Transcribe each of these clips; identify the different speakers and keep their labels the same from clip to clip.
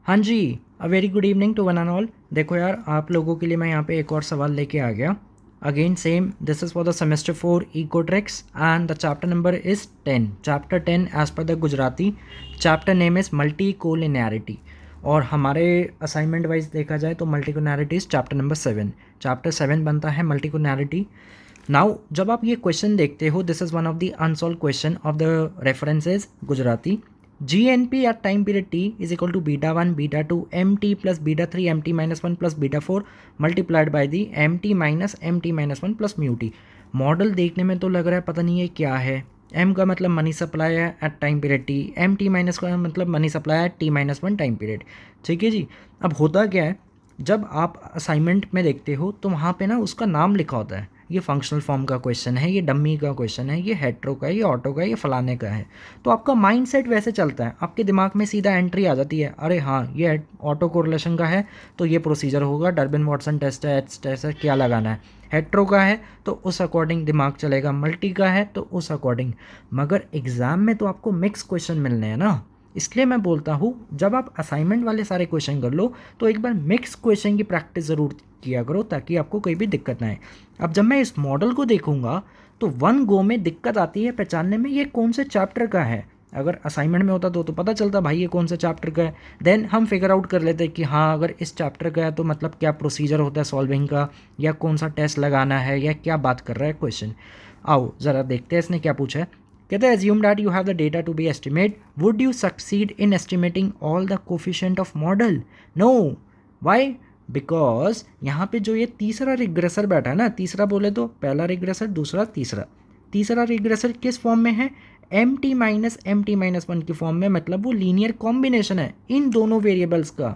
Speaker 1: हाँ जी, a very good evening to one and all. देखो यार, आप लोगों के लिए मैं यहाँ पे एक और सवाल लेके आ गया। Again same, this is for the semester 4 econometrics and the chapter number is 10। Chapter 10 as पर the Gujarati. Chapter name is multicollinearity. और हमारे असाइनमेंट वाइज देखा जाए तो multicollinearity is chapter number 7। Chapter 7 बनता है मल्टी कोलिनैरिटी। नाउ जब आप ये क्वेश्चन देखते हो, this is one of the unsolved question of the references Gujarati. GNP at time period t is equal to beta 1 beta 2 mt plus beta 3 mt minus 1 plus beta 4 multiplied by the mt minus 1 plus mu t। Model देखने में तो लग रहा है पता नहीं है क्या है। m का मतलब मनी सप्लाई है at time period t, mt minus का मतलब मनी सप्लाई है t-1 टाइम पीरियड। ठीक है जी। अब होता क्या है, जब आप असाइनमेंट में देखते हो तो वहाँ पे ना उसका नाम लिखा होता है। ये फंक्शनल फॉर्म का क्वेश्चन है, ये डम्मी का क्वेश्चन है, ये हेट्रो का है, ये ऑटो का है, ये फलाने का है। तो आपका माइंडसेट वैसे चलता है, आपके दिमाग में सीधा एंट्री आ जाती है, अरे हाँ ये ऑटो कोरिलेशन का है तो ये प्रोसीजर होगा, डर्बिन वाटसन टेस्ट है, एच टेस्ट है, क्या लगाना है। हेट्रो का है तो उस अकॉर्डिंग दिमाग चलेगा, मल्टी का है तो उस अकॉर्डिंग। मगर एग्ज़ाम में तो आपको मिक्स क्वेश्चन मिलने हैं ना, इसलिए मैं बोलता हूँ जब आप असाइनमेंट वाले सारे क्वेश्चन कर लो तो एक बार मिक्स क्वेश्चन की प्रैक्टिस ज़रूर किया करो ताकि आपको कोई भी दिक्कत ना आए। अब जब मैं इस मॉडल को देखूंगा तो वन गो में दिक्कत आती है पहचानने में ये कौन से चैप्टर का है। अगर असाइनमेंट में होता तो पता चलता भाई ये कौन सा चैप्टर का है, देन हम फिगर आउट कर लेते कि हाँ अगर इस चैप्टर का है तो मतलब क्या प्रोसीजर होता है सॉल्विंग का, या कौन सा टेस्ट लगाना है, या क्या बात कर रहा है क्वेश्चन। आओ ज़रा देखते हैं इसने क्या पूछा है। कहते हैं assume that you have the data to be estimate, would you succeed in estimating all the coefficient of model? No. Why? Because यहाँ पे जो ये तीसरा रिग्रेसर बैठा है ना, तीसरा बोले तो पहला रिग्रेसर, दूसरा, तीसरा। तीसरा रिग्रेसर किस फॉर्म में है? mt-1 की फॉर्म में, मतलब वो लीनियर कॉम्बिनेशन है इन दोनों वेरिएबल्स का।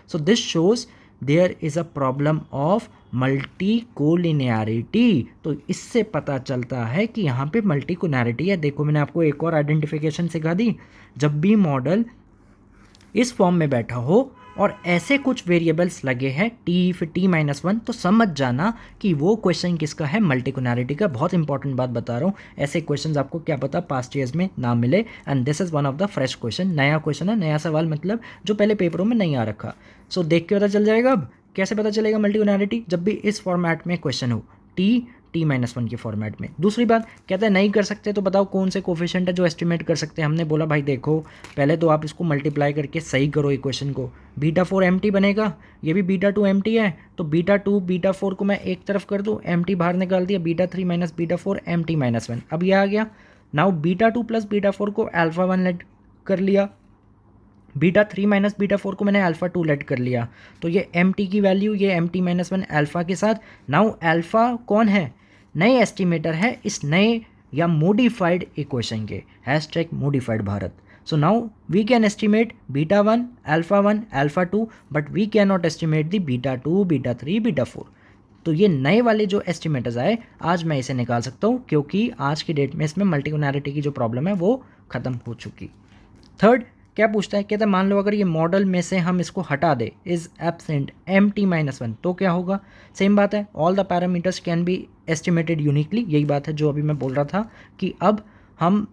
Speaker 1: So this shows there is a problem of multi collinearity. तो इससे पता चलता है कि यहाँ पे मल्टी कोलिनियरिटी है। देखो मैंने आपको एक और आइडेंटिफिकेशन सिखा दी, जब भी मॉडल इस फॉर्म में बैठा हो और ऐसे कुछ वेरिएबल्स लगे हैं t फिर t-1, तो समझ जाना कि वो क्वेश्चन किसका है, मल्टी कोलिनियरिटी का। बहुत इंपॉर्टेंट बात बता रहा हूँ, ऐसे क्वेश्चंस आपको क्या पता पास्ट ईयर्स में ना मिले, and this is one of the fresh question. नया क्वेश्चन है, नया सवाल, मतलब जो पहले पेपरों में नहीं आ रखा। सो देख के पता चल जाएगा। अब कैसे पता चलेगा मल्टी कोलिनियरिटी? जब भी इस फॉर्मेट में क्वेश्चन हो, t-1 के फॉर्मेट में। दूसरी बात कहते हैं नहीं कर सकते तो बताओ कौन से कोफिशिएंट है जो एस्टिमेट कर सकते हैं। हमने बोला भाई देखो पहले तो आप इसको मल्टीप्लाई करके सही करो इक्वेशन को। बीटा 4 mt बनेगा, ये भी बीटा 2 mt है, तो बीटा 2 बीटा 4 को मैं एक तरफ कर दूँ, mt बाहर निकाल दिया, बीटा 3 माइनस बीटा 4 mt-1। अब ये आ गया। नाउ बीटा 2 प्लस बीटा 4 को अल्फा 1 लेट कर लिया, बीटा 3 माइनस बीटा 4 को मैंने अल्फा 2 लेट कर लिया, तो ये mt की वैल्यू, ये mt-1 अल्फा के साथ। नाउ अल्फा कौन है? नए एस्टिमेटर है इस नए या मॉडिफाइड इक्वेशन के, hashtag modified Bharat. So now we can estimate beta 1 alpha 2, but we can not estimate the beta 2 beta 3 beta 4। तो ये नए वाले जो एस्टिमेटर्स आए आज मैं इसे निकाल सकता हूँ, क्योंकि आज की डेट में इसमें मल्टी कोलिनियरिटी की जो प्रॉब्लम है वो खत्म हो चुकी। थर्ड क्या पूछता है, कहता है मान लो अगर ये मॉडल में से हम इसको हटा दे, इज एब्सेंट mt-1, तो क्या होगा? सेम बात है, all the parameters can be estimated uniquely. यही बात है जो अभी मैं बोल रहा था कि अब हम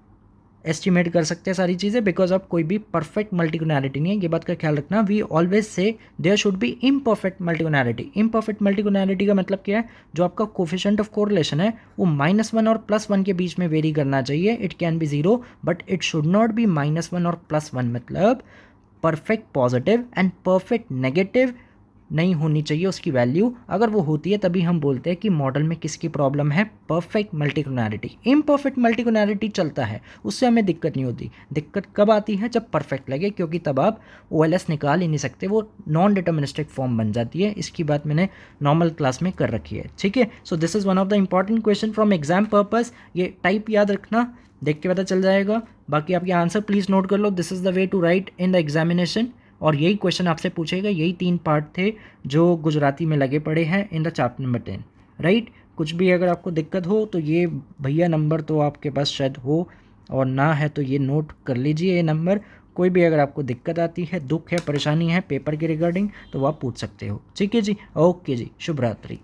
Speaker 1: एस्टिमेट कर सकते हैं सारी चीज़ें, बिकॉज अब कोई भी परफेक्ट मल्टी कोलिनियरिटी नहीं है। ये बात का ख्याल रखना, we always say there should be imperfect multi collinearity. Imperfect multi collinearity का मतलब क्या है? जो आपका कोफिशिएंट ऑफ कोरिलेशन है वो -1 और +1 के बीच में वेरी करना चाहिए। It can be 0 but it should not be -1 और +1, मतलब perfect positive and perfect negative नहीं होनी चाहिए उसकी वैल्यू। अगर वो होती है तभी हम बोलते हैं कि मॉडल में किसकी प्रॉब्लम है, perfect multi collinearity. Imperfect multi collinearity चलता है, उससे हमें दिक्कत नहीं होती। दिक्कत कब आती है? जब परफेक्ट लगे, क्योंकि तब आप OLS निकाल ही नहीं सकते, वो नॉन डिटर्मिनिस्टिक फॉर्म बन जाती है। इसकी बात मैंने नॉर्मल क्लास में कर रखी है, ठीक है। So this is one of the important question from exam purpose. ये टाइप याद रखना, देख के पता चल जाएगा। बाकी आपके आंसर प्लीज़ नोट कर लो, this is the way to write in the examination. और यही क्वेश्चन आपसे पूछेगा, यही 3 पार्ट थे जो गुजराती में लगे पड़े हैं in the chapter number 10, right. कुछ भी अगर आपको दिक्कत हो तो ये भैया नंबर तो आपके पास शायद हो, और ना है तो ये नोट कर लीजिए ये नंबर। कोई भी अगर आपको दिक्कत आती है, दुख है, परेशानी है पेपर के रिगार्डिंग, तो आप पूछ सकते हो, ठीक है जी। ओके जी, शुभ रात्रि।